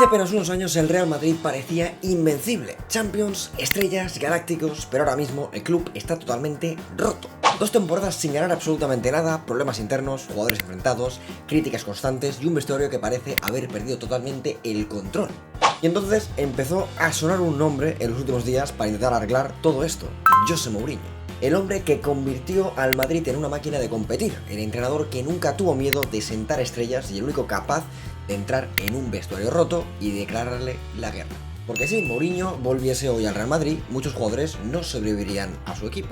Hace apenas unos años el Real Madrid parecía invencible. Champions, estrellas, galácticos, pero ahora mismo el club está totalmente roto. 2 temporadas sin ganar absolutamente nada, problemas internos, jugadores enfrentados, críticas constantes y un vestuario que parece haber perdido totalmente el control. Y entonces empezó a sonar un nombre en los últimos días para intentar arreglar todo esto: José Mourinho. El hombre que convirtió al Madrid en una máquina de competir, el entrenador que nunca tuvo miedo de sentar estrellas y el único capaz de entrar en un vestuario roto y declararle la guerra. Porque si Mourinho volviese hoy al Real Madrid, muchos jugadores no sobrevivirían a su equipo.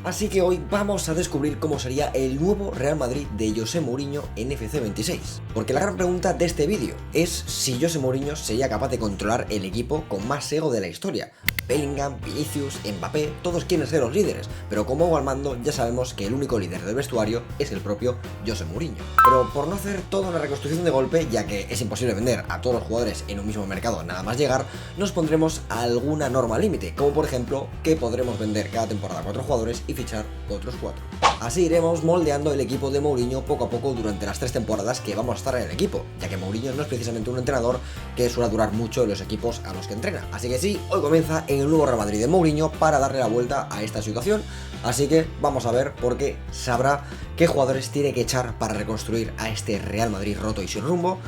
Así que hoy vamos a descubrir cómo sería el nuevo Real Madrid de José Mourinho en FC 26. Porque la gran pregunta de este vídeo es si José Mourinho sería capaz de controlar el equipo con más ego de la historia. Bellingham, Vinicius, Mbappé, todos quieren ser los líderes, pero como hago al mando ya sabemos que el único líder del vestuario es el propio José Mourinho. Pero por no hacer toda una reconstrucción de golpe, ya que es imposible vender a todos los jugadores en un mismo mercado nada más llegar, nos pondremos alguna norma límite, como por ejemplo que podremos vender cada temporada 4 jugadores y fichar otros 4. Así iremos moldeando el equipo de Mourinho poco a poco durante las 3 temporadas que vamos a estar en el equipo, ya que Mourinho no es precisamente un entrenador que suele durar mucho en los equipos a los que entrena. Así que sí, hoy comienza en el nuevo Real Madrid de Mourinho para darle la vuelta a esta situación. Así que vamos a ver, porque sabrá qué jugadores tiene que echar para reconstruir a este Real Madrid roto y sin rumbo.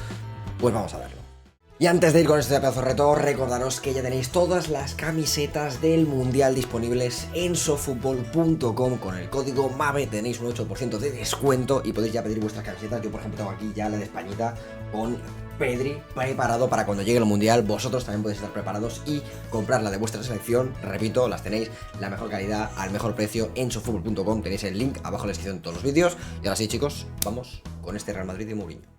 Pues vamos a verlo. Y antes de ir con este pedazo de reto, recordaros que ya tenéis todas las camisetas del Mundial disponibles en sofutbol.com. Con el código MAVE tenéis un 8% de descuento y podéis ya pedir vuestras camisetas. Yo por ejemplo tengo aquí ya la de Españita con Pedri preparado para cuando llegue el Mundial. Vosotros también podéis estar preparados y comprar la de vuestra selección. Repito, las tenéis la mejor calidad al mejor precio en sofutbol.com. Tenéis el link abajo en la descripción de todos los vídeos. Y ahora sí, chicos, vamos con este Real Madrid de Mourinho.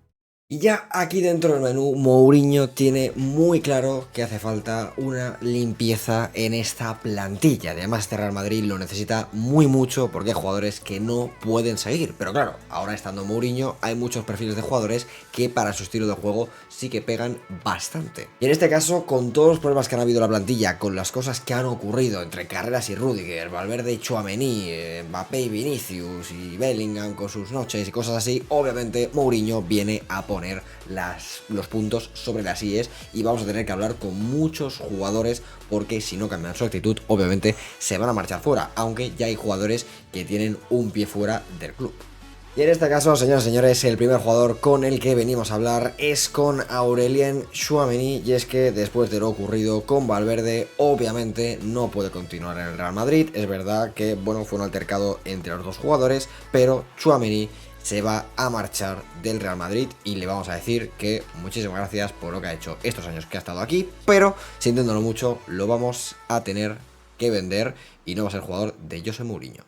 Y ya aquí dentro del menú, Mourinho tiene muy claro que hace falta una limpieza en esta plantilla. Además, este Real Madrid lo necesita muy mucho porque hay jugadores que no pueden seguir. Pero claro, ahora estando Mourinho, hay muchos perfiles de jugadores que para su estilo de juego sí que pegan bastante. Y en este caso, con todos los problemas que han habido en la plantilla, con las cosas que han ocurrido entre Carreras y Rüdiger, Valverde y Tchouaméni, Mbappé y Vinicius y Bellingham con sus noches y cosas así, obviamente Mourinho viene a poner los puntos sobre las IES y vamos a tener que hablar con muchos jugadores porque si no cambian su actitud obviamente se van a marchar fuera, aunque ya hay jugadores que tienen un pie fuera del club. Y en este caso, señoras y señores, el primer jugador con el que venimos a hablar es con Aurélien Tchouaméni, y es que después de lo ocurrido con Valverde, obviamente no puede continuar en el Real Madrid. Es verdad que, bueno, fue un altercado entre los dos jugadores, pero Tchouaméni se va a marchar del Real Madrid y le vamos a decir que muchísimas gracias por lo que ha hecho estos años que ha estado aquí, pero sintiéndolo mucho lo vamos a tener que vender y no va a ser jugador de José Mourinho.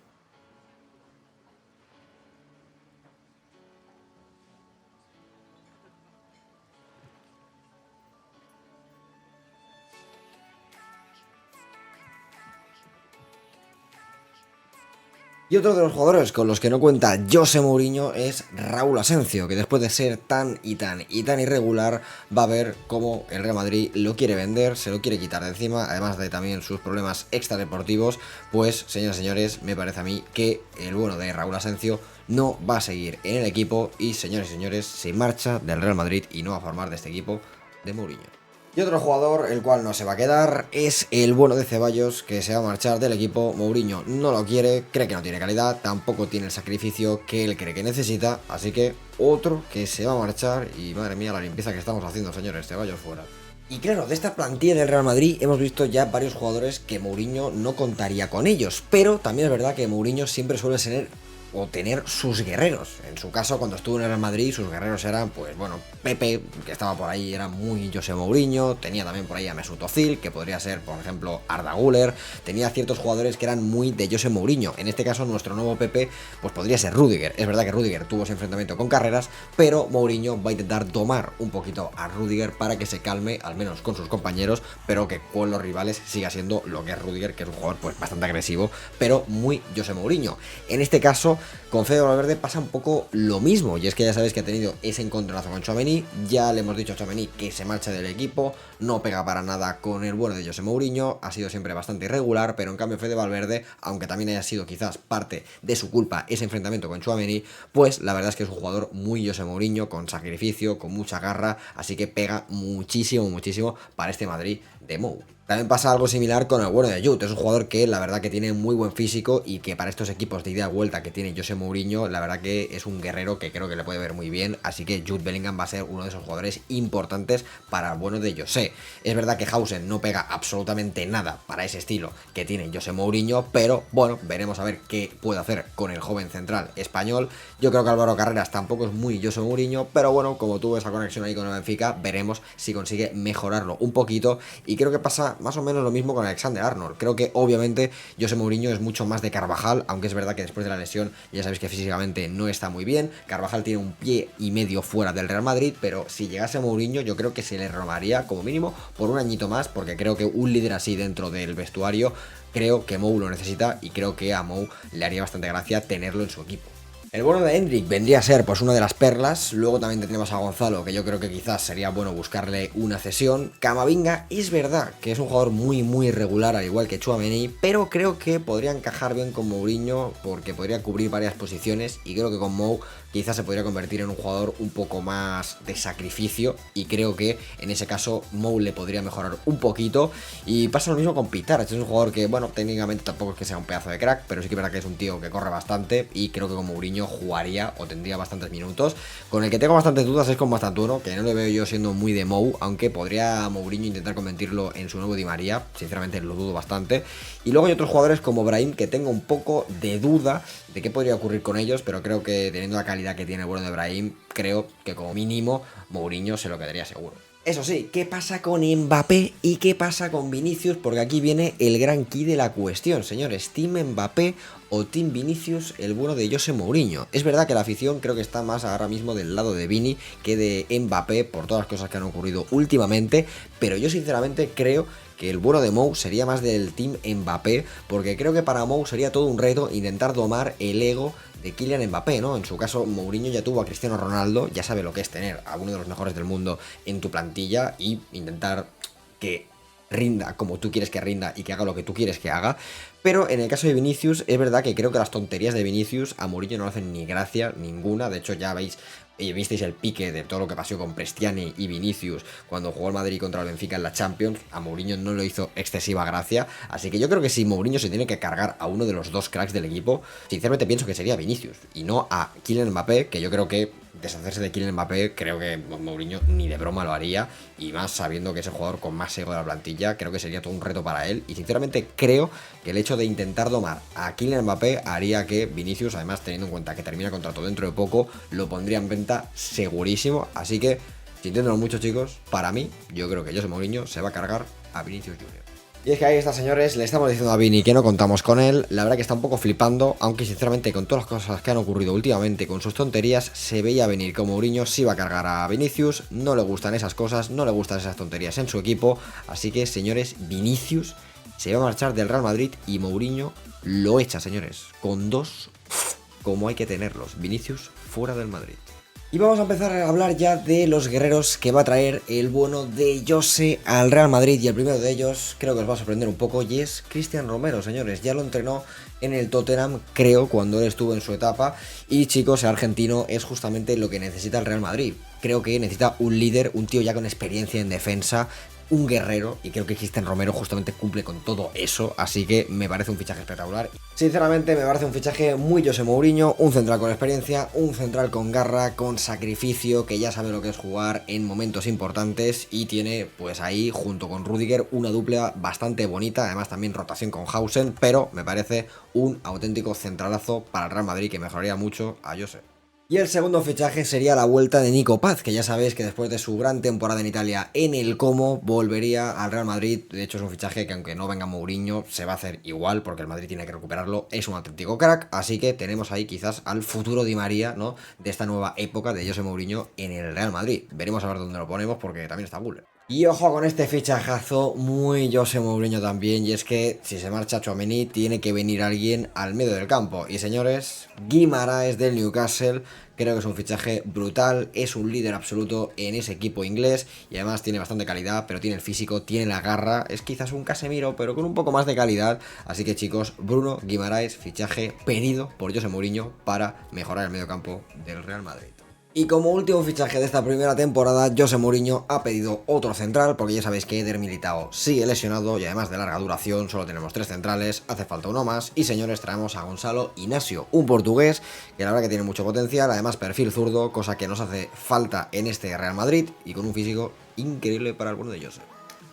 Y otro de los jugadores con los que no cuenta José Mourinho es Raúl Asencio, que después de ser tan irregular, va a ver cómo el Real Madrid lo quiere vender, se lo quiere quitar de encima, además de también sus problemas extradeportivos. Pues, señoras y señores, me parece a mí que el bueno de Raúl Asencio no va a seguir en el equipo y, señores y señores, se marcha del Real Madrid y no va a formar de este equipo de Mourinho. Y otro jugador, el cual no se va a quedar, es el bueno de Ceballos, que se va a marchar del equipo. Mourinho no lo quiere, cree que no tiene calidad, tampoco tiene el sacrificio que él cree que necesita, así que otro que se va a marchar y madre mía la limpieza que estamos haciendo, señores, Ceballos fuera. Y claro, de esta plantilla del Real Madrid hemos visto ya varios jugadores que Mourinho no contaría con ellos, pero también es verdad que Mourinho siempre suele tener sus guerreros. En su caso, cuando estuvo en el Real Madrid, sus guerreros eran, pues bueno, Pepe, que estaba por ahí, era muy José Mourinho, tenía también por ahí a Mesut Özil, que podría ser, por ejemplo, Arda Güler, tenía ciertos jugadores que eran muy de José Mourinho. En este caso, nuestro nuevo Pepe, pues podría ser Rüdiger. Es verdad que Rüdiger tuvo ese enfrentamiento con Carreras, pero Mourinho va a intentar domar un poquito a Rüdiger para que se calme, al menos con sus compañeros, pero que con los rivales siga siendo lo que es Rüdiger, que es un jugador pues bastante agresivo, pero muy José Mourinho. En este caso, con Fede Valverde pasa un poco lo mismo, y es que ya sabéis que ha tenido ese encontronazo con Tchouaméni, ya le hemos dicho a Tchouaméni que se marcha del equipo, no pega para nada con el bueno de José Mourinho, ha sido siempre bastante irregular, pero en cambio Fede Valverde, aunque también haya sido quizás parte de su culpa ese enfrentamiento con Tchouaméni, pues la verdad es que es un jugador muy José Mourinho, con sacrificio, con mucha garra, así que pega muchísimo, muchísimo para este Madrid de Mou. También pasa algo similar con el bueno de Jude, es un jugador que la verdad que tiene muy buen físico y que para estos equipos de ida y vuelta que tiene José Mourinho, la verdad que es un guerrero que creo que le puede ver muy bien, así que Jude Bellingham va a ser uno de esos jugadores importantes para el bueno de José. Es verdad que Hausen no pega absolutamente nada para ese estilo que tiene José Mourinho, pero bueno, veremos a ver qué puede hacer con el joven central español. Yo creo que Álvaro Carreras tampoco es muy José Mourinho, pero bueno, como tuvo esa conexión ahí con el Benfica, veremos si consigue mejorarlo un poquito, y creo que pasa más o menos lo mismo con Alexander Arnold. Creo que obviamente José Mourinho es mucho más de Carvajal, aunque es verdad que después de la lesión ya sabéis que físicamente no está muy bien. Carvajal tiene un pie y medio fuera del Real Madrid, pero si llegase Mourinho yo creo que se le renovaría como mínimo por un añito más, porque creo que un líder así dentro del vestuario, creo que Mou lo necesita, y creo que a Mou le haría bastante gracia tenerlo en su equipo. El bueno de Endrick vendría a ser pues una de las perlas. Luego también tenemos a Gonzalo, que yo creo que quizás sería bueno buscarle una cesión. Camavinga es verdad que es un jugador muy irregular, al igual que Tchouaméni, pero creo que podría encajar bien con Mourinho porque podría cubrir varias posiciones, y creo que con Mou quizás se podría convertir en un jugador un poco más de sacrificio, y creo que en ese caso Mou le podría mejorar un poquito. Y pasa lo mismo con Pitar, es un jugador que, bueno, técnicamente tampoco es que sea un pedazo de crack, pero sí que es verdad que es un tío que corre bastante, y creo que con Mourinho jugaría o tendría bastantes minutos. Con el que tengo bastantes dudas es con Bastantuono, que no le veo yo siendo muy de Mou, aunque podría Mourinho intentar convertirlo en su nuevo Di María, sinceramente lo dudo bastante. Y luego hay otros jugadores como Brahim, que tengo un poco de duda de qué podría ocurrir con ellos, pero creo que teniendo la calidad que tiene el bueno de Brahim, creo que como mínimo Mourinho se lo quedaría seguro. Eso sí, ¿qué pasa con Mbappé y qué pasa con Vinicius? Porque aquí viene el gran key de la cuestión, señores. ¿Team Mbappé o Team Vinicius, el bueno de José Mourinho? Es verdad que la afición creo que está más ahora mismo del lado de Vini que de Mbappé por todas las cosas que han ocurrido últimamente, pero yo sinceramente creo que el bueno de Mou sería más del Team Mbappé, porque creo que para Mou sería todo un reto intentar domar el ego de Kylian Mbappé, ¿no? En su caso, Mourinho ya tuvo a Cristiano Ronaldo, ya sabe lo que es tener a uno de los mejores del mundo en tu plantilla y intentar que rinda como tú quieres que rinda y que haga lo que tú quieres que haga. Pero en el caso de Vinicius, es verdad que creo que las tonterías de Vinicius a Mourinho no le hacen ni gracia ninguna. De hecho, ya veis, visteis el pique de todo lo que pasó con Prestiani y Vinicius cuando jugó el Madrid contra el Benfica en la Champions. A Mourinho no le hizo excesiva gracia. Así que yo creo que si Mourinho se tiene que cargar a uno de los dos cracks del equipo, sinceramente pienso que sería Vinicius y no a Kylian Mbappé, que yo creo que deshacerse de Kylian Mbappé, creo que Mourinho ni de broma lo haría, y más sabiendo que es el jugador con más ego de la plantilla, creo que sería todo un reto para él, y sinceramente creo que el hecho de intentar domar a Kylian Mbappé haría que Vinicius, además teniendo en cuenta que termina contrato dentro de poco, lo pondría en venta segurísimo. Así que, sintiéndolo mucho, chicos, para mí, yo creo que José Mourinho se va a cargar a Vinicius Junior. Y es que ahí está, señores, le estamos diciendo a Vini que no contamos con él. La verdad que está un poco flipando, aunque sinceramente con todas las cosas que han ocurrido últimamente con sus tonterías, se veía venir que Mourinho sí iba a cargar a Vinicius. No le gustan esas cosas, no le gustan esas tonterías en su equipo. Así que, señores, Vinicius se va a marchar del Real Madrid y Mourinho lo echa, señores. Con dos, como hay que tenerlos. Vinicius fuera del Madrid. Y vamos a empezar a hablar ya de los guerreros que va a traer el bueno de José al Real Madrid. Y el primero de ellos creo que os va a sorprender un poco, y es Cristian Romero, señores. Ya lo entrenó en el Tottenham, creo, cuando él estuvo en su etapa. Y chicos, el argentino es justamente lo que necesita el Real Madrid. Creo que necesita un líder, un tío ya con experiencia en defensa, un guerrero, y creo que Cristian Romero justamente cumple con todo eso, así que me parece un fichaje espectacular. Sinceramente me parece un fichaje muy José Mourinho, un central con experiencia, un central con garra, con sacrificio, que ya sabe lo que es jugar en momentos importantes, y tiene pues ahí junto con Rüdiger una dupla bastante bonita, además también rotación con Hausen, pero me parece un auténtico centralazo para el Real Madrid que mejoraría mucho a José. Y el segundo fichaje sería la vuelta de Nico Paz, que ya sabéis que después de su gran temporada en Italia en el Como, volvería al Real Madrid. De hecho es un fichaje que aunque no venga Mourinho, se va a hacer igual, porque el Madrid tiene que recuperarlo, es un auténtico crack, así que tenemos ahí quizás al futuro Di María, ¿no?, de esta nueva época de José Mourinho en el Real Madrid. Veremos a ver dónde lo ponemos, porque también está Guller. Y ojo con este fichajazo muy José Mourinho también, y es que si se marcha Tchouaméni tiene que venir alguien al medio del campo. Y señores, Guimaraes del Newcastle, creo que es un fichaje brutal, es un líder absoluto en ese equipo inglés y además tiene bastante calidad, pero tiene el físico, tiene la garra, es quizás un Casemiro, pero con un poco más de calidad. Así que chicos, Bruno Guimaraes, fichaje pedido por José Mourinho para mejorar el medio campo del Real Madrid. Y como último fichaje de esta primera temporada, José Mourinho ha pedido otro central, porque ya sabéis que Eder Militao sigue lesionado y además de larga duración, solo tenemos 3 centrales, hace falta uno más. Y señores, traemos a Gonzalo Inacio, un portugués que la verdad que tiene mucho potencial, además perfil zurdo, cosa que nos hace falta en este Real Madrid y con un físico increíble para el bueno de José.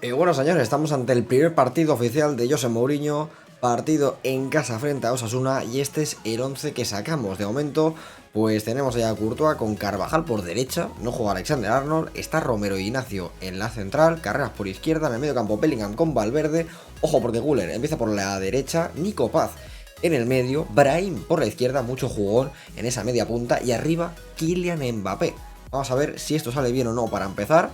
Y bueno señores, estamos ante el primer partido oficial de José Mourinho, partido en casa frente a Osasuna y este es el 11 que sacamos. De momento pues tenemos allá a Courtois con Carvajal por derecha, no juega Alexander Arnold, está Romero y Ignacio en la central, Carreras por izquierda, en el medio campo Bellingham con Valverde, ojo porque Güler empieza por la derecha, Nico Paz en el medio, Brahim por la izquierda, mucho jugón en esa media punta y arriba Kylian Mbappé. Vamos a ver si esto sale bien o no para empezar.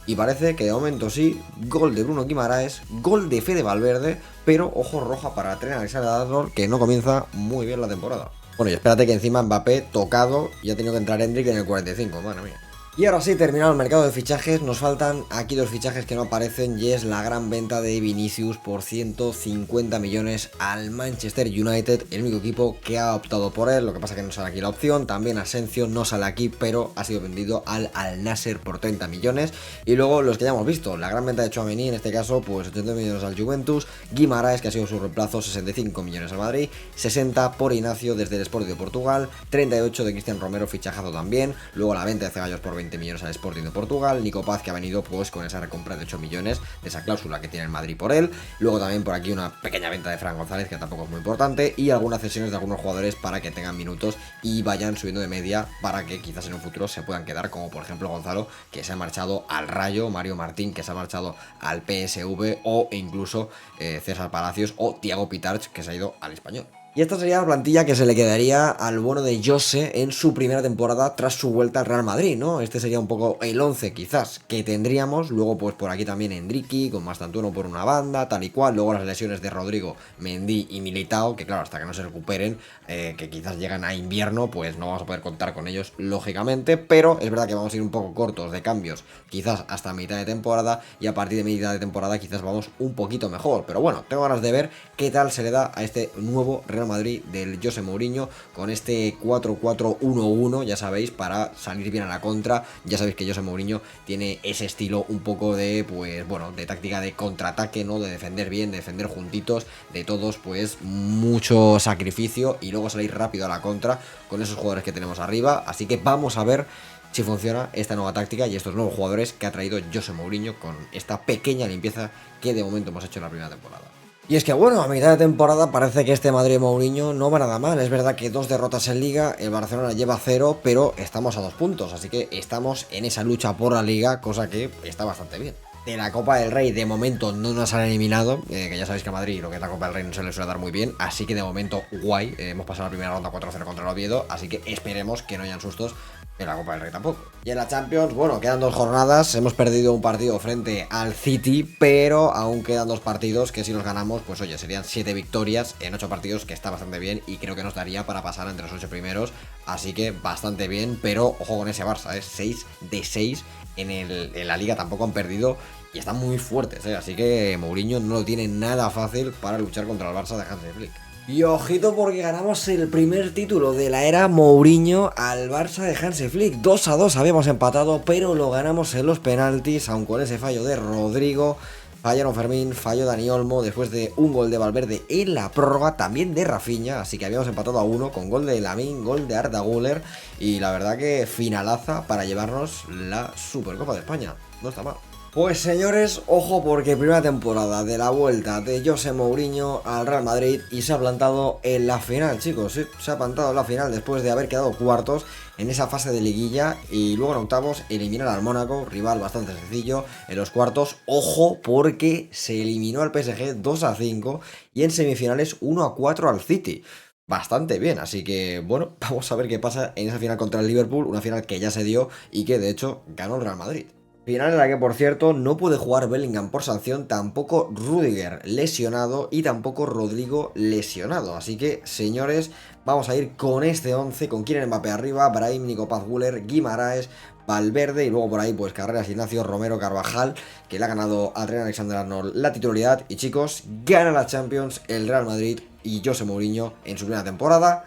Y parece que de momento sí, gol de Bruno Guimaraes, gol de Fede Valverde, pero ojo roja para Trent Alexander-Arnold, que no comienza muy bien la temporada. Bueno, y espérate que encima Mbappé tocado y ha tenido que entrar Endrick en el 45, madre mía. Y ahora sí, terminado el mercado de fichajes, nos faltan aquí dos fichajes que no aparecen y es la gran venta de Vinicius por 150 millones al Manchester United, el único equipo que ha optado por él, lo que pasa que no sale aquí la opción, también Asensio no sale aquí, pero ha sido vendido al Al Nassr por 30 millones, y luego los que ya hemos visto, la gran venta de Tchouaméni en este caso, pues 80 millones al Juventus, Guimaraes que ha sido su reemplazo, 65 millones al Madrid, 60 por Ignacio desde el Sporting de Portugal, 38 de Cristian Romero, fichajazo también, luego la venta de Ceballos por 20 millones al Sporting de Portugal, Nico Paz que ha venido pues con esa recompra de 8 millones de esa cláusula que tiene el Madrid por él, luego también por aquí una pequeña venta de Fran González que tampoco es muy importante y algunas cesiones de algunos jugadores para que tengan minutos y vayan subiendo de media para que quizás en un futuro se puedan quedar, como por ejemplo Gonzalo que se ha marchado al Rayo, Mario Martín que se ha marchado al PSV o incluso César Palacios o Thiago Pitarch que se ha ido al Español. Y esta sería la plantilla que se le quedaría al bueno de Jose en su primera temporada tras su vuelta al Real Madrid, ¿no? Este sería un poco el 11 quizás que tendríamos, luego pues por aquí también Endricky, con Mastantuono por una banda, tal y cual, luego las lesiones de Rodrigo, Mendy y Militao, que claro, hasta que no se recuperen, que quizás llegan a invierno, pues no vamos a poder contar con ellos, lógicamente, pero es verdad que vamos a ir un poco cortos de cambios, quizás hasta mitad de temporada, y a partir de mitad de temporada quizás vamos un poquito mejor, pero bueno, tengo ganas de ver qué tal se le da a este nuevo Real Madrid del José Mourinho con este 4-4-1-1, ya sabéis, para salir bien a la contra. Ya sabéis que José Mourinho tiene ese estilo un poco de, pues bueno, de táctica de contraataque, ¿no? De defender bien, de defender juntitos, de todos, pues mucho sacrificio y luego salir rápido a la contra con esos jugadores que tenemos arriba. Así que vamos a ver si funciona esta nueva táctica y estos nuevos jugadores que ha traído José Mourinho con esta pequeña limpieza que de momento hemos hecho en la primera temporada. Y es que bueno, a mitad de temporada parece que este Madrid Mourinho no va nada mal. Es verdad que 2 derrotas en Liga, el Barcelona lleva 0, pero estamos a 2 puntos, así que estamos en esa lucha por la Liga, cosa que está bastante bien. De la Copa del Rey de momento no nos han eliminado, que ya sabéis que a Madrid lo que es la Copa del Rey no se le suele dar muy bien, así que de momento guay, hemos pasado la primera ronda 4-0 contra el Oviedo, así que esperemos que no hayan sustos en la Copa del Rey tampoco. Y en la Champions, bueno, quedan 2 jornadas, hemos perdido un partido frente al City, pero aún quedan 2 partidos que si los ganamos, pues oye, serían 7 victorias en 8 partidos, que está bastante bien y creo que nos daría para pasar entre los 8 primeros, así que bastante bien, pero ojo con ese Barça, 6 de 6 en la Liga, tampoco han perdido y están muy fuertes, así que Mourinho no lo tiene nada fácil para luchar contra el Barça de Hansi Flick. Y ojito porque ganamos el primer título de la era Mourinho al Barça de Hansi Flick. 2-2 habíamos empatado, pero lo ganamos en los penaltis, aun con ese fallo de Rodrigo. Fallaron Fermín, falló Dani Olmo después de un gol de Valverde en la prórroga, también de Rafinha, así que habíamos empatado a 1 con gol de Lamine, gol de Arda Güler y la verdad que finalaza para llevarnos la Supercopa de España. No está mal. Pues señores, ojo porque primera temporada de la vuelta de José Mourinho al Real Madrid y se ha plantado en la final, chicos, sí, se ha plantado en la final después de haber quedado cuartos en esa fase de liguilla y luego en octavos eliminar al Mónaco, rival bastante sencillo, en los cuartos, ojo porque se eliminó al PSG 2-5 y en semifinales 1-4 al City. Bastante bien, así que bueno, vamos a ver qué pasa en esa final contra el Liverpool, una final que ya se dio y que de hecho ganó el Real Madrid. Final en la que, por cierto, no puede jugar Bellingham por sanción, tampoco Rudiger lesionado y tampoco Rodrigo lesionado. Así que, señores, vamos a ir con este 11, con Kylian Mbappé arriba, Brahim, Nico Paz, Güler, Guimaraes, Valverde y luego por ahí, pues Carreras, Ignacio, Romero, Carvajal, que le ha ganado a Trent Alexander-Arnold la titularidad. Y chicos, gana la Champions el Real Madrid y José Mourinho en su primera temporada.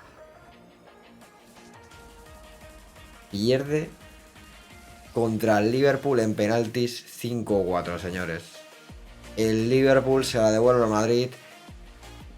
Pierde contra el Liverpool en penaltis 5-4, señores. El Liverpool se la devuelve al Madrid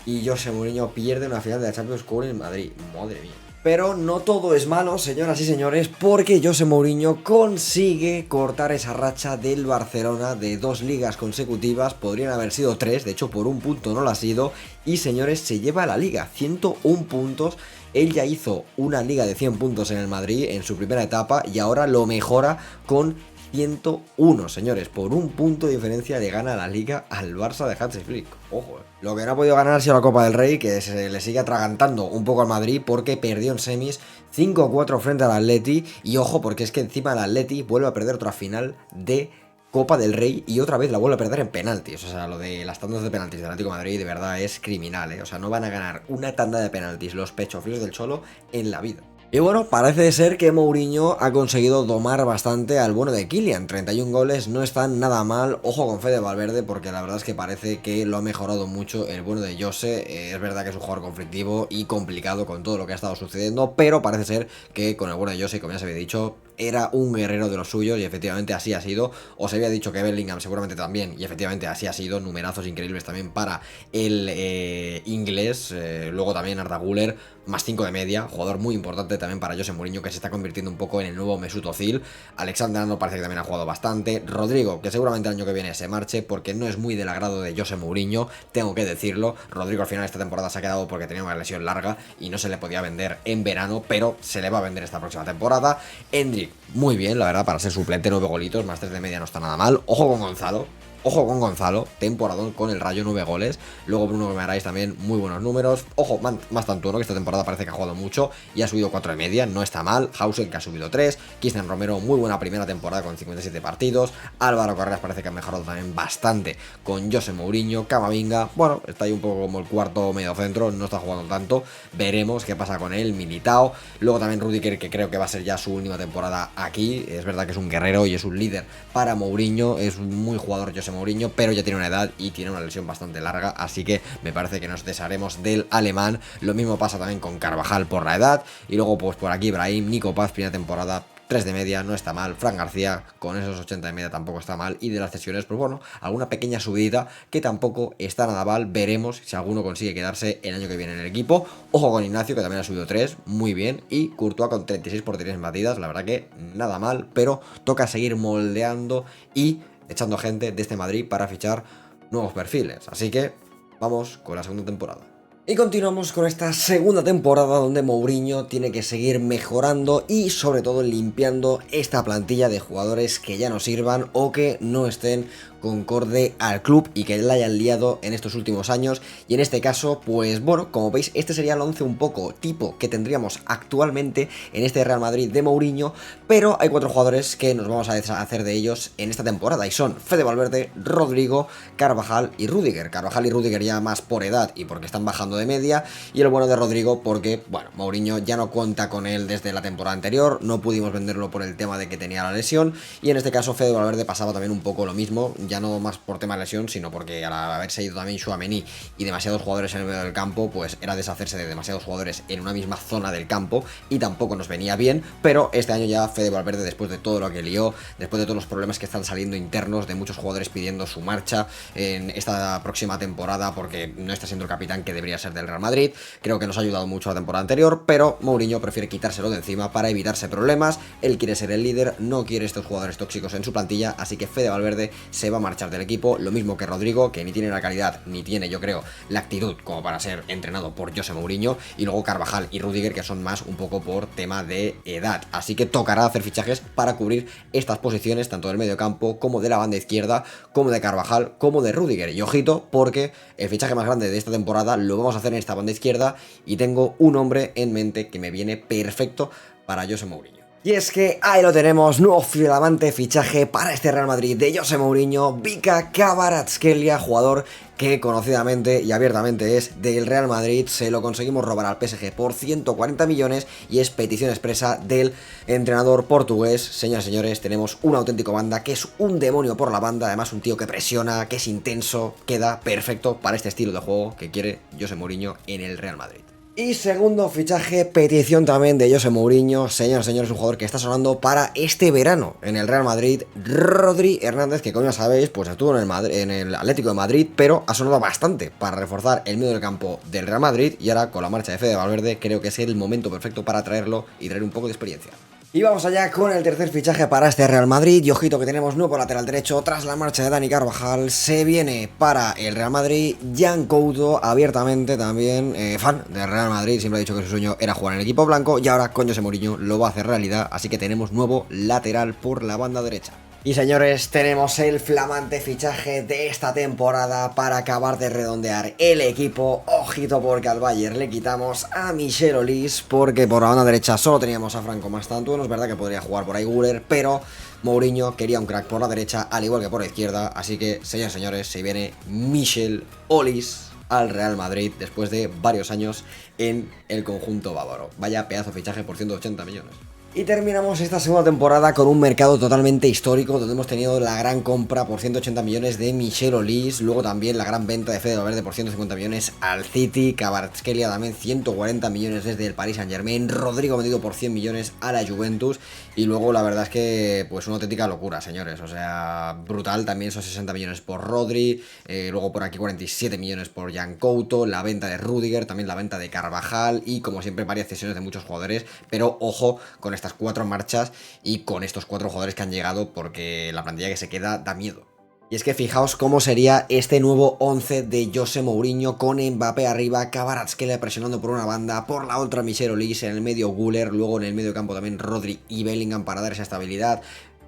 y José Mourinho pierde una final de la Champions con el Madrid. Madre mía. Pero no todo es malo, señoras y señores, porque José Mourinho consigue cortar esa racha del Barcelona de 2 ligas consecutivas. Podrían haber sido 3, de hecho por un punto no lo ha sido. Y señores, se lleva la liga, 101 puntos. Él ya hizo una liga de 100 puntos en el Madrid en su primera etapa y ahora lo mejora con 101, señores. Por un punto de diferencia le gana la liga al Barça de Hansi Flick. Ojo, Lo que no ha podido ganar ha sido la Copa del Rey, que se le sigue atragantando un poco al Madrid porque perdió en semis 5-4 frente al Atleti. Y ojo, porque es que encima el Atleti vuelve a perder otra final de Copa del Rey y otra vez la vuelve a perder en penaltis. O sea, lo de las tandas de penaltis del Atlético de Madrid de verdad es criminal, ¿eh? O sea, no van a ganar una tanda de penaltis los pechofríos del Cholo en la vida. Y bueno, parece ser que Mourinho ha conseguido domar bastante al bueno de Kylian. 31 goles no están nada mal. Ojo con Fede Valverde, porque la verdad es que parece que lo ha mejorado mucho el bueno de Jose. Es verdad que es un jugador conflictivo y complicado con todo lo que ha estado sucediendo, pero parece ser que con el bueno de Jose, como ya se había dicho, era un guerrero de los suyos y efectivamente así ha sido. Os había dicho que Bellingham seguramente también, y efectivamente así ha sido. Numerazos increíbles también para el inglés. Luego también Arda Güler, más 5 de media, jugador muy importante también para José Mourinho, que se está convirtiendo un poco en el nuevo Mesut Özil. Alexander-Arnold parece que también ha jugado bastante. Rodrigo, que seguramente el año que viene se marche porque no es muy del agrado de José Mourinho, tengo que decirlo. Rodrigo al final de esta temporada se ha quedado porque tenía una lesión larga y no se le podía vender en verano, pero se le va a vender esta próxima temporada. Endrick, muy bien, la verdad, para ser suplente, 9 golitos, más 3 de media no está nada mal. Ojo con Gonzalo. Ojo con Gonzalo, temporadón con el Rayo, 9 goles. Luego Bruno Guimaraes también, muy buenos números. Ojo, más Tantuono, que esta temporada parece que ha jugado mucho y ha subido 4 de media, no está mal. Hausen, que ha subido 3. Cristian Romero, muy buena primera temporada con 57 partidos. Álvaro Carreras parece que ha mejorado también bastante con José Mourinho. Camavinga, bueno, está ahí un poco como el cuarto medio centro, no está jugando tanto. Veremos qué pasa con él. Militao. Luego también Rudiger, que creo que va a ser ya su última temporada aquí. Es verdad que es un guerrero y es un líder para Mourinho. Es un muy jugador José Mourinho, pero ya tiene una edad y tiene una lesión bastante larga, así que me parece que nos desharemos del alemán. Lo mismo pasa también con Carvajal por la edad. Y luego pues por aquí Brahim, Nico Paz, primera temporada, 3 de media, no está mal. Fran García con esos 80 de media tampoco está mal. Y de las cesiones, pues bueno, alguna pequeña subidita que tampoco está nada mal. Veremos si alguno consigue quedarse el año que viene en el equipo. Ojo con Ignacio, que también ha subido 3, muy bien. Y Courtois con 36 porterías batidas, la verdad que nada mal, pero toca seguir moldeando y echando gente de este Madrid para fichar nuevos perfiles. Así que vamos con la segunda temporada. Y continuamos con esta segunda temporada donde Mourinho tiene que seguir mejorando y sobre todo limpiando esta plantilla de jugadores que ya no sirvan o que no estén concorde al club y que la hayan liado en estos últimos años. Y en este caso, pues bueno, como veis, este sería el 11 un poco tipo que tendríamos actualmente en este Real Madrid de Mourinho, pero hay 4 jugadores que nos vamos a deshacer de ellos en esta temporada y son Fede Valverde, Rodrigo, Carvajal y Rudiger. Carvajal y Rudiger ya más por edad y porque están bajando de media, y el bueno de Rodrigo porque, bueno, Mourinho ya no cuenta con él desde la temporada anterior, no pudimos venderlo por el tema de que tenía la lesión, y en este caso Fede Valverde pasaba también un poco lo mismo, ya no más por tema de lesión, sino porque al haberse ido también Tchouaméni y demasiados jugadores en el medio del campo, pues era deshacerse de demasiados jugadores en una misma zona del campo y tampoco nos venía bien. Pero este año ya Fede Valverde, después de todo lo que lió, después de todos los problemas que están saliendo internos, de muchos jugadores pidiendo su marcha en esta próxima temporada porque no está siendo el capitán que debería ser del Real Madrid, creo que nos ha ayudado mucho la temporada anterior, pero Mourinho prefiere quitárselo de encima para evitarse problemas. Él quiere ser el líder, no quiere estos jugadores tóxicos en su plantilla, así que Fede Valverde se va a marchar del equipo, lo mismo que Rodrigo, que ni tiene la calidad ni tiene, yo creo, la actitud como para ser entrenado por José Mourinho, y luego Carvajal y Rudiger, que son más un poco por tema de edad, así que tocará hacer fichajes para cubrir estas posiciones, tanto del medio campo como de la banda izquierda, como de Carvajal, como de Rudiger. Y ojito, porque el fichaje más grande de esta temporada lo vamos a hacer en esta banda izquierda y tengo un hombre en mente que me viene perfecto para José Mourinho. Y es que ahí lo tenemos, nuevo flamante fichaje para este Real Madrid de José Mourinho, Vika Kvaratskhelia, jugador que conocidamente y abiertamente es del Real Madrid. Se lo conseguimos robar al PSG por 140 millones y es petición expresa del entrenador portugués. Señoras y señores, tenemos un auténtico banda que es un demonio por la banda, además un tío que presiona, que es intenso, queda perfecto para este estilo de juego que quiere José Mourinho en el Real Madrid. Y segundo fichaje, petición también de José Mourinho, señores, señores, un jugador que está sonando para este verano en el Real Madrid, Rodri Hernández, que como ya sabéis, pues estuvo en el Atlético de Madrid, pero ha sonado bastante para reforzar el medio del campo del Real Madrid y ahora con la marcha de Fede Valverde creo que es el momento perfecto para traerlo y traer un poco de experiencia. Y vamos allá con el tercer fichaje para este Real Madrid. Y ojito que tenemos nuevo lateral derecho. Tras la marcha de Dani Carvajal, se viene para el Real Madrid Jan Couto, abiertamente también fan del Real Madrid. Siempre ha dicho que su sueño era jugar en el equipo blanco. Y ahora con José Mourinho lo va a hacer realidad. Así que tenemos nuevo lateral por la banda derecha. Y señores, tenemos el flamante fichaje de esta temporada para acabar de redondear el equipo. Ojito porque al Bayern le quitamos a Michel Olis, porque por la banda derecha solo teníamos a Franco Mastantuono. Es verdad que podría jugar por ahí Güler, pero Mourinho quería un crack por la derecha, al igual que por la izquierda. Así que, señores y señores, se viene Michel Olis al Real Madrid después de varios años en el conjunto bávaro. Vaya pedazo de fichaje por 180 millones. Y terminamos esta segunda temporada con un mercado totalmente histórico donde hemos tenido la gran compra por 180 millones de Michel Olis, luego también la gran venta de Fede Valverde por 150 millones al City, Kvaratskhelia también 140 millones desde el Paris Saint-Germain, Rodrigo vendido por 100 millones a la Juventus y luego la verdad es que pues una auténtica locura, señores, o sea, brutal también esos 60 millones por Rodri, luego por aquí 47 millones por Jan Couto, la venta de Rudiger, también la venta de Carvajal y como siempre varias cesiones de muchos jugadores, pero ojo con estas 4 marchas y con estos 4 jugadores que han llegado porque la plantilla que se queda da miedo. Y es que fijaos cómo sería este nuevo 11 de José Mourinho con Mbappé arriba, Kvaratskhelia presionando por una banda, por la otra Michel Olis, en el medio Güler, luego en el medio campo también Rodri y Bellingham para dar esa estabilidad.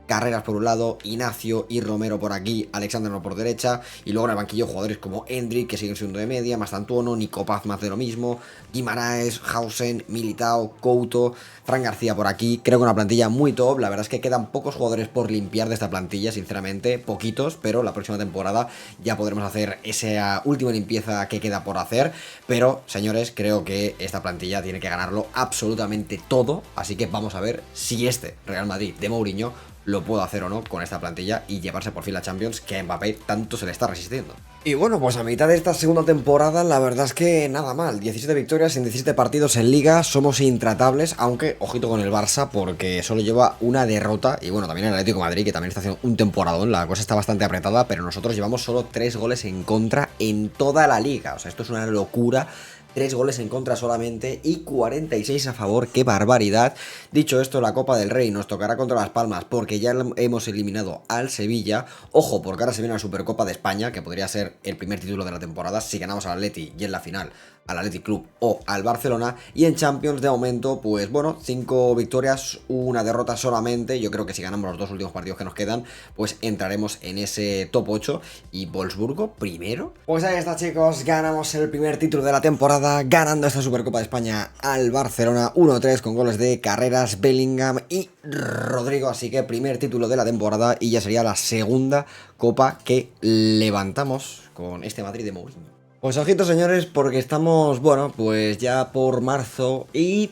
Carreras por un lado, Ignacio y Romero por aquí, Alexander por derecha, y luego en el banquillo jugadores como Endrick, que siguen siendo de media, Mastantuono, Nico Paz más de lo mismo, Guimaraes, Hausen, Militao, Couto, Fran García por aquí. Creo que una plantilla muy top, la verdad es que quedan pocos jugadores por limpiar de esta plantilla, sinceramente, poquitos, pero la próxima temporada ya podremos hacer esa última limpieza que queda por hacer, pero señores, creo que esta plantilla tiene que ganarlo absolutamente todo, así que vamos a ver si este Real Madrid de Mourinho lo puedo hacer o no con esta plantilla y llevarse por fin la Champions que a Mbappé tanto se le está resistiendo. Y bueno, pues a mitad de esta segunda temporada la verdad es que nada mal, 17 victorias en 17 partidos en Liga, somos intratables, aunque ojito con el Barça porque solo lleva una derrota y bueno, también el Atlético de Madrid que también está haciendo un temporadón, la cosa está bastante apretada, pero nosotros llevamos solo 3 goles en contra en toda la Liga, o sea, esto es una locura. 3 goles en contra solamente y 46 a favor, qué barbaridad. Dicho esto, la Copa del Rey nos tocará contra Las Palmas porque ya hemos eliminado al Sevilla. Ojo, porque ahora se viene la Supercopa de España, que podría ser el primer título de la temporada si ganamos al Atleti y en la final al Athletic Club o al Barcelona. Y en Champions de momento, pues bueno, 5 victorias, una derrota solamente. Yo creo que si ganamos los 2 últimos partidos que nos quedan, pues entraremos en ese top 8. Y Wolfsburgo primero. Pues ahí está, chicos, ganamos el primer título de la temporada, ganando esta Supercopa de España al Barcelona 1-3 con goles de Carreras, Bellingham y Rodrigo. Así que primer título de la temporada y ya sería la segunda copa que levantamos con este Madrid de Mourinho. Pues ojito, señores, porque estamos, bueno, pues ya por marzo y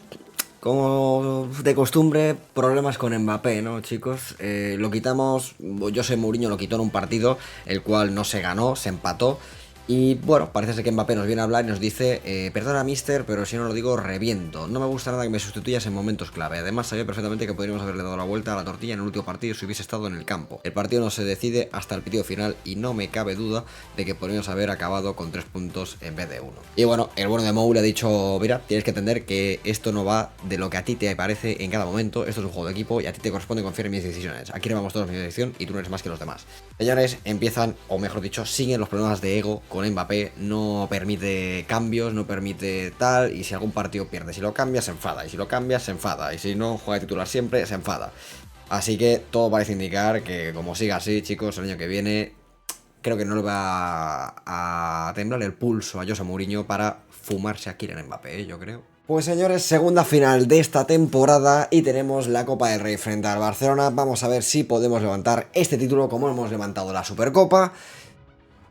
como de costumbre, problemas con Mbappé, ¿no, chicos? Lo quitamos, José Mourinho lo quitó en un partido, el cual no se ganó, se empató. Y bueno, parece ser que Mbappé nos viene a hablar y nos dice, perdona mister, pero si no lo digo, reviento. No me gusta nada que me sustituyas en momentos clave. Además, sabía perfectamente que podríamos haberle dado la vuelta a la tortilla en el último partido si hubiese estado en el campo. El partido no se decide hasta el pitido final y no me cabe duda de que podríamos haber acabado con 3 puntos en vez de 1. Y bueno, el bueno de Mou le ha dicho, mira, tienes que entender que esto no va de lo que a ti te parece en cada momento. Esto es un juego de equipo y a ti te corresponde confiar en mis decisiones. Aquí llevamos todos mi decisión y tú no eres más que los demás. Señores, empiezan, o mejor dicho, siguen los problemas de ego con Mbappé, no permite cambios, no permite tal, y si algún partido pierde, si lo cambias se enfada, y si lo cambias se enfada, y si no juega de titular siempre se enfada. Así que todo parece indicar que como siga así, chicos, el año que viene creo que no le va a temblar el pulso a José Mourinho para fumarse a Kylian Mbappé, yo creo. Pues señores, segunda final de esta temporada y tenemos la Copa del Rey frente al Barcelona. Vamos a ver si podemos levantar este título como hemos levantado la Supercopa.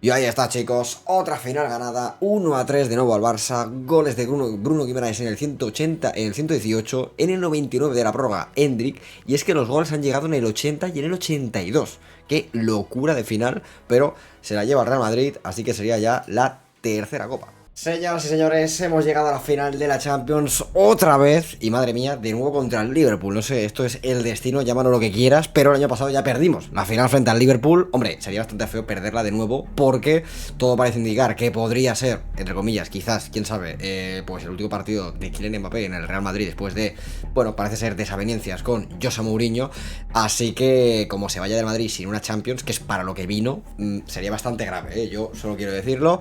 Y ahí está, chicos, otra final ganada, 1-3 de nuevo al Barça, goles de Bruno Guimaraes en el 180, en el 118, en el 99 de la prórroga, Endrick, y es que los goles han llegado en el 80 y en el 82. Qué locura de final, pero se la lleva el Real Madrid, así que sería ya la tercera copa. Señoras y señores, hemos llegado a la final de la Champions otra vez, y madre mía, de nuevo contra el Liverpool. No sé, esto es el destino, llámalo lo que quieras, pero el año pasado ya perdimos la final frente al Liverpool. Hombre, sería bastante feo perderla de nuevo, porque todo parece indicar que podría ser, entre comillas, quizás, quién sabe, pues el último partido de Kylian Mbappé en el Real Madrid después de, bueno, parece ser desavenencias con José Mourinho. Así que, como se vaya del Madrid sin una Champions, que es para lo que vino, sería bastante grave, ¿eh? Yo solo quiero decirlo.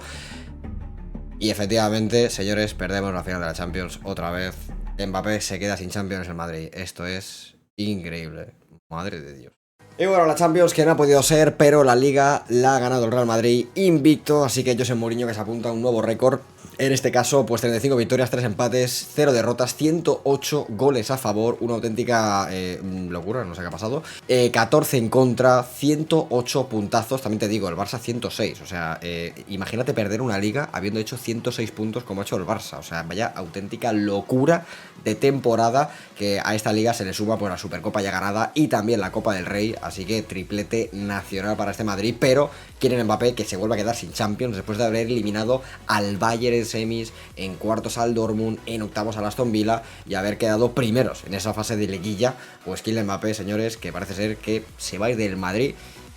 Y efectivamente, señores, perdemos la final de la Champions otra vez. Mbappé se queda sin Champions en Madrid. Esto es increíble. Madre de Dios. Y bueno, la Champions que no ha podido ser, pero la Liga la ha ganado el Real Madrid invicto. Así que José Mourinho que se apunta a un nuevo récord. En este caso, pues 35 victorias, 3 empates, 0 derrotas, 108 goles a favor, una auténtica locura, no sé qué ha pasado. 14 en contra, 108 puntazos, también te digo, el Barça 106, o sea, imagínate perder una liga habiendo hecho 106 puntos como ha hecho el Barça, o sea, vaya auténtica locura de temporada, que a esta liga se le suma pues la Supercopa ya ganada y también la Copa del Rey, así que triplete nacional para este Madrid, pero quieren Mbappé que se vuelva a quedar sin Champions después de haber eliminado al Bayern en semis, en cuartos al Dortmund, en octavos al Aston Villa y haber quedado primeros en esa fase de liguilla. Pues Kylian Mbappé, señores, que parece ser que se va a ir del Madrid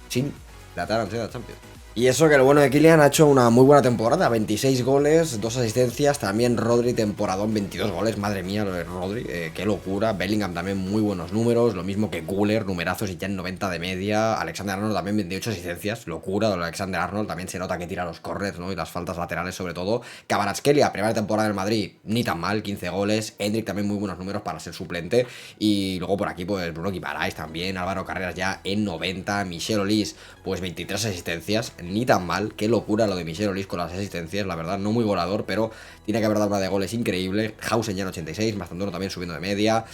sin la Champions. Y eso que lo bueno de Kylian ha hecho una muy buena temporada, 26 goles, 2 asistencias, también Rodri temporadón, 22 goles, madre mía lo de Rodri, qué locura, Bellingham también muy buenos números, lo mismo que Güler, numerazos y ya en 90 de media, Alexander Arnold también 28 asistencias, locura lo de Alexander Arnold, también se nota que tira los corners, ¿no? Y las faltas laterales sobre todo, Kvaratskhelia, primera temporada del Madrid, ni tan mal, 15 goles, Endrick también muy buenos números para ser suplente, y luego por aquí pues Bruno Guimaraes también, Álvaro Carreras ya en 90, Michel Olís pues 23 asistencias, ni tan mal, qué locura lo de Michel Olís con las asistencias, la verdad, no muy goleador, pero tiene que haber dado una de goles increíble. Hausen ya en 86, Mazanduro también subiendo de media,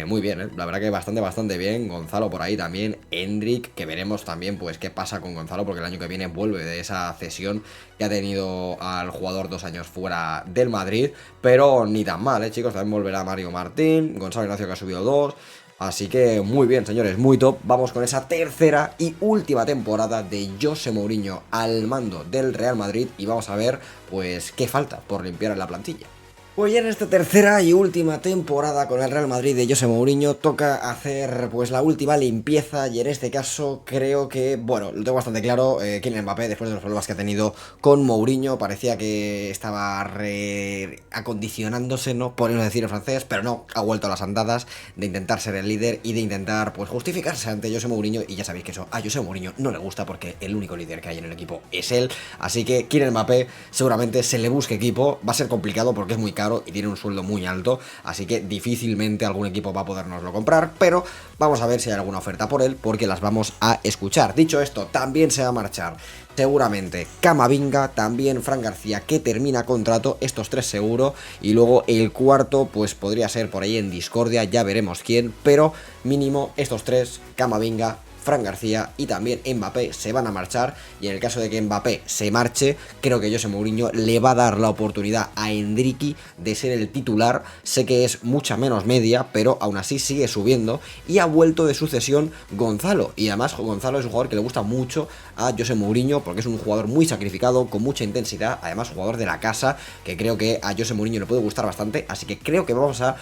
muy bien, la verdad que bastante bien. Gonzalo por ahí también, Endrick, que veremos también pues qué pasa con Gonzalo, porque el año que viene vuelve de esa cesión que ha tenido al jugador 2 años fuera del Madrid, pero ni tan mal, chicos, también volverá Mario Martín, Gonzalo Ignacio que ha subido 2. Así que muy bien, señores, muy top. Vamos con esa tercera y última temporada de José Mourinho al mando del Real Madrid y vamos a ver, pues, qué falta por limpiar en la plantilla. Pues ya en esta tercera y última temporada con el Real Madrid de José Mourinho toca hacer pues la última limpieza y en este caso creo que, bueno, lo tengo bastante claro, Kylian Mbappé después de los problemas que ha tenido con Mourinho parecía que estaba acondicionándose, ¿no? Podemos decir en francés, pero no, ha vuelto a las andadas de intentar ser el líder y de intentar pues justificarse ante José Mourinho y ya sabéis que eso a José Mourinho no le gusta porque el único líder que hay en el equipo es él, así que Kylian Mbappé seguramente se le busque equipo, va a ser complicado porque es muy caro y tiene un sueldo muy alto, así que difícilmente algún equipo va a podernoslo comprar, pero vamos a ver si hay alguna oferta por él, porque las vamos a escuchar. Dicho esto, también se va a marchar seguramente Camavinga, también Fran García que termina contrato, estos 3 seguro, y luego el cuarto pues podría ser por ahí en discordia, ya veremos quién, pero mínimo estos 3, Camavinga, Fran García y también Mbappé se van a marchar, y en el caso de que Mbappé se marche, creo que José Mourinho le va a dar la oportunidad a Endrick de ser el titular. Sé que es mucha menos media, pero aún así sigue subiendo y ha vuelto de sucesión Gonzalo, y además Gonzalo es un jugador que le gusta mucho a José Mourinho porque es un jugador muy sacrificado, con mucha intensidad, además jugador de la casa, que creo que a José Mourinho le puede gustar bastante, así que creo que vamos a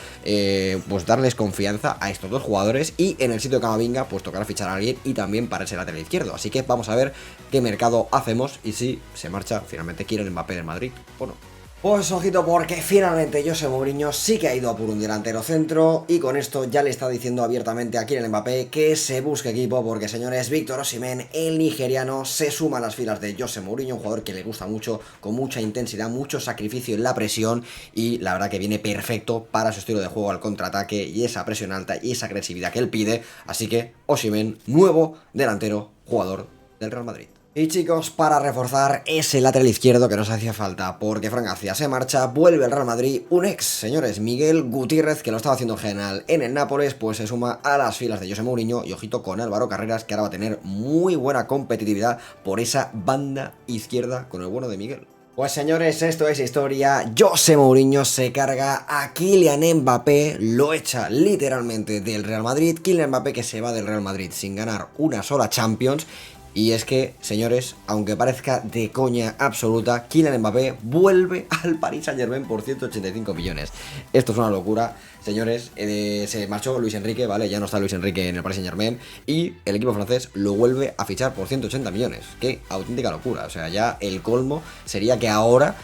pues darles confianza a estos dos jugadores, y en el sitio de Camavinga pues tocará fichar a alguien y también para ese lateral izquierdo, así que vamos a ver qué mercado hacemos y si se marcha finalmente Kylian Mbappé del Madrid o no. Pues ojito porque finalmente José Mourinho sí que ha ido a por un delantero centro y con esto ya le está diciendo abiertamente a Kylian Mbappé que se busque equipo porque, señores, Víctor Osimhen, el nigeriano, se suma a las filas de José Mourinho, un jugador que le gusta mucho, con mucha intensidad, mucho sacrificio en la presión y la verdad que viene perfecto para su estilo de juego al contraataque y esa presión alta y esa agresividad que él pide, así que Osimhen, nuevo delantero, jugador del Real Madrid. Y chicos, para reforzar ese lateral izquierdo que nos hacía falta, porque Fran García se marcha, vuelve al Real Madrid un ex, señores, Miguel Gutiérrez, que lo estaba haciendo genial en el Nápoles, pues se suma a las filas de José Mourinho y ojito con Álvaro Carreras, que ahora va a tener muy buena competitividad por esa banda izquierda con el bueno de Miguel. Pues señores, esto es historia. José Mourinho se carga a Kylian Mbappé, lo echa literalmente del Real Madrid. Kylian Mbappé que se va del Real Madrid sin ganar una sola Champions. Y es que, señores, aunque parezca de coña absoluta, Kylian Mbappé vuelve al Paris Saint-Germain por 185 millones. Esto es una locura, señores. Se marchó Luis Enrique, ¿vale? Ya no está Luis Enrique en el Paris Saint-Germain. Y el equipo francés lo vuelve a fichar por 180 millones. Qué auténtica locura. O sea, ya el colmo sería que ahora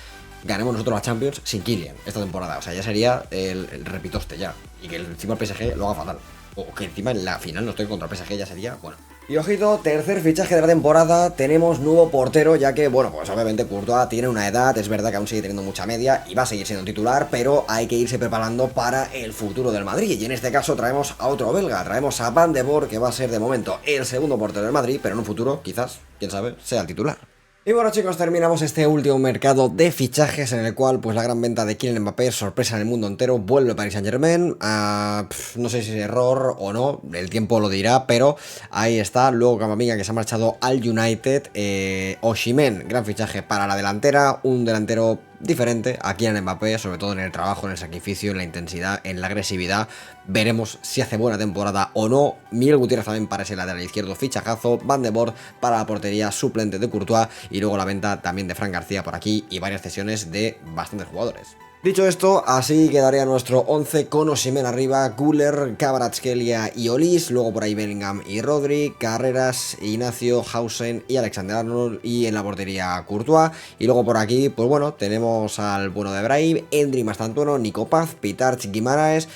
ganemos nosotros la Champions sin Kylian esta temporada. O sea, ya sería el repitoste ya. Y que encima el PSG lo haga fatal. O que encima en la final no estoy contra el PSG, ya sería, bueno. Y ojito, tercer fichaje de la temporada, tenemos nuevo portero, ya que, bueno, pues obviamente Courtois tiene una edad, es verdad que aún sigue teniendo mucha media y va a seguir siendo titular, pero hay que irse preparando para el futuro del Madrid. Y en este caso traemos a otro belga, traemos a Van de Boer, que va a ser de momento el segundo portero del Madrid, pero en un futuro, quizás, quién sabe, sea el titular. Y bueno chicos, terminamos este último mercado de fichajes en el cual pues la gran venta de Kylian Mbappé, sorpresa en el mundo entero, vuelve a Paris Saint-Germain. No sé si es error o no, el tiempo lo dirá, pero ahí está. Luego Camavinga que se ha marchado al United. Osimhen, gran fichaje para la delantera, un delantero diferente a Kylian Mbappé, sobre todo en el trabajo, en el sacrificio, en la intensidad, en la agresividad. Veremos si hace buena temporada o no. Miguel Gutiérrez también para ese lateral izquierdo, fichajazo. Van de Boer para la portería, suplente de Courtois. Y luego la venta también de Fran García por aquí y varias cesiones de bastantes jugadores. Dicho esto, así quedaría nuestro 11 con Osimhen arriba, Güler, Kvaratskhelia y Olise, luego por ahí Bellingham y Rodri, Carreras, Ignacio, Hausen y Alexander-Arnold, y en la portería Courtois. Y luego por aquí, pues bueno, tenemos al bueno de Brahim, Endrick, Mastantuono, Nico Paz, Pitarch, Guimaraes,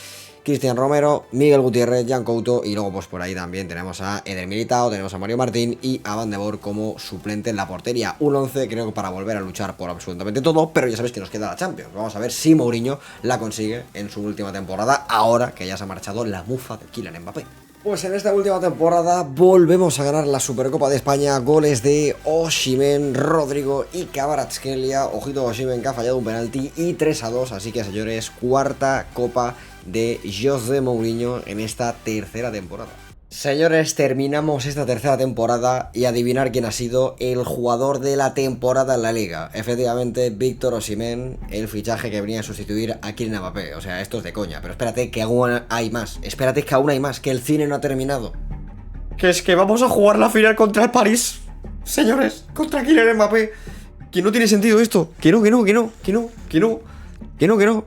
Cristian Romero, Miguel Gutiérrez, Jan Couto, y luego pues por ahí también tenemos a Eder Militao, tenemos a Mario Martín y a Van de Boer como suplente en la portería. Un 11 creo que para volver a luchar por absolutamente todo, pero ya sabéis que nos queda la Champions. Vamos a ver si Mourinho la consigue en su última temporada, ahora que ya se ha marchado la mufa de Kylian Mbappé. Pues en esta última temporada volvemos a ganar la Supercopa de España, goles de Osimhen, Rodrigo y Kvaratskhelia. Ojito Osimhen que ha fallado un penalti y 3-2, así que señores, cuarta Copa de José Mourinho en esta tercera temporada. Señores, terminamos esta tercera temporada y adivinar quién ha sido el jugador de la temporada en la liga. Efectivamente, Víctor Osimhen, el fichaje que venía a sustituir a Kylian Mbappé. O sea, esto es de coña, pero espérate que aún hay más. Espérate que aún hay más, que el cine no ha terminado. Que es que vamos a jugar la final contra el París. Señores, contra Kylian Mbappé. Que no tiene sentido esto. Que no.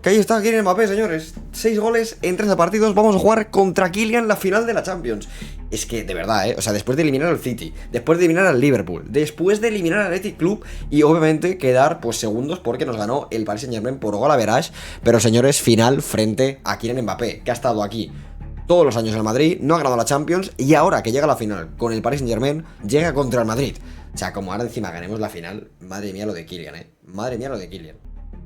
Que ahí está Kylian Mbappé, señores. 6 goles en 13 partidos. Vamos a jugar contra Kylian la final de la Champions. Es que, de verdad, o sea, después de eliminar al City, después de eliminar al Liverpool, después de eliminar al Athletic Club y obviamente quedar, pues, segundos porque nos ganó el Paris Saint-Germain por gol average. Pero, señores, final frente a Kylian Mbappé, que ha estado aquí todos los años en el Madrid, no ha ganado la Champions y ahora que llega a la final con el Paris Saint-Germain, llega contra el Madrid. O sea, como ahora encima ganemos la final, madre mía lo de Kylian, madre mía lo de Kylian.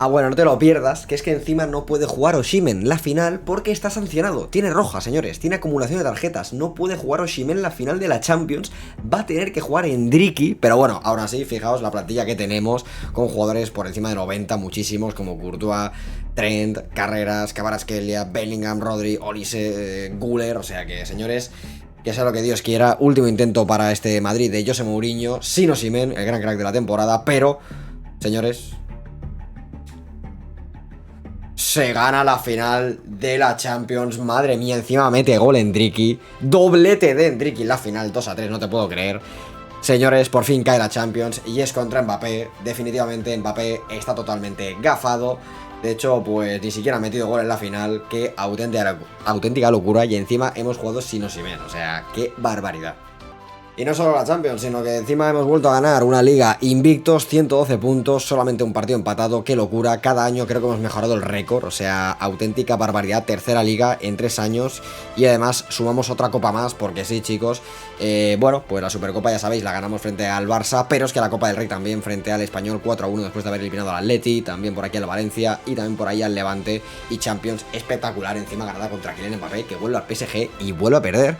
Ah, bueno, no te lo pierdas, que es que encima no puede jugar Osimhen la final porque está sancionado. Tiene roja, señores, tiene acumulación de tarjetas. No puede jugar Osimhen la final de la Champions. Va a tener que jugar Endrick, pero bueno, aún así, fijaos la plantilla que tenemos con jugadores por encima de 90, muchísimos, como Courtois, Trent, Carreras, Kvaratskhelia, Bellingham, Rodri, Olise, Güler. O sea que, señores, que sea lo que Dios quiera. Último intento para este Madrid de José Mourinho, sin Osimhen, el gran crack de la temporada, pero, señores, se gana la final de la Champions. Madre mía, encima mete gol Endrick. Doblete de Endrick en la final, 2-3, no te puedo creer. Señores, por fin cae la Champions y es contra Mbappé. Definitivamente Mbappé está totalmente gafado. De hecho, pues ni siquiera ha metido gol en la final. Qué auténtica locura. Y encima hemos jugado sin Osimhen. O sea, qué barbaridad. Y no solo la Champions, sino que encima hemos vuelto a ganar una liga invictos, 112 puntos, solamente un partido empatado, qué locura. Cada año creo que hemos mejorado el récord, o sea, auténtica barbaridad, tercera liga en 3 años y además sumamos otra copa más, porque sí, chicos, bueno, pues la Supercopa ya sabéis, la ganamos frente al Barça, pero es que la Copa del Rey también frente al Español 4-1 después de haber eliminado al Atleti, también por aquí al Valencia y también por ahí al Levante, y Champions espectacular, encima ganada contra Kylian Mbappé, que vuelve al PSG y vuelve a perder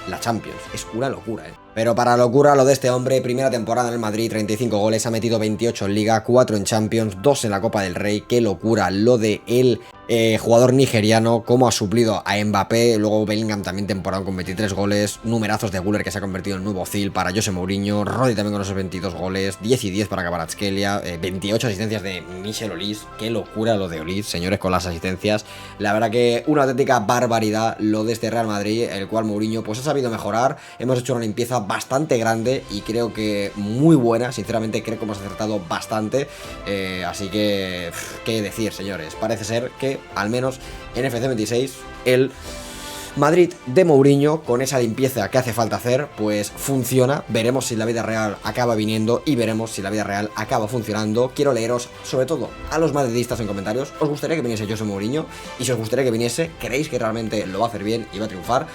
la Champions. Es una locura, Pero para locura lo de este hombre, primera temporada en el Madrid, 35 goles, ha metido 28 en Liga, 4 en Champions, 2 en la Copa del Rey, qué locura lo de él. Jugador nigeriano, cómo ha suplido a Mbappé, luego Bellingham también temporada con 23 goles, numerazos de Güler que se ha convertido en nuevo Ozil para José Mourinho, Rodri también con esos 22 goles, 10 y 10 para Kvaratskhelia, 28 asistencias de Michel Olise, qué locura lo de Olise, señores, con las asistencias, la verdad que una auténtica barbaridad lo de este Real Madrid, el cual Mourinho pues ha sabido mejorar, hemos hecho una limpieza bastante grande y creo que muy buena, sinceramente creo que hemos acertado bastante, así que, qué decir, señores, parece ser que al menos en FC26 el Madrid de Mourinho, con esa limpieza que hace falta hacer, pues funciona. Veremos si la vida real acaba viniendo y veremos si la vida real acaba funcionando. Quiero leeros, sobre todo a los madridistas en comentarios, ¿os gustaría que viniese José Mourinho? Y si os gustaría que viniese, ¿creéis que realmente lo va a hacer bien y va a triunfar?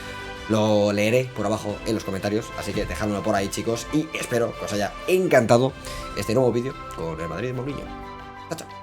Lo leeré por abajo en los comentarios, así que dejádmelo por ahí, chicos, y espero que os haya encantado este nuevo vídeo con el Madrid de Mourinho. Chao, chao.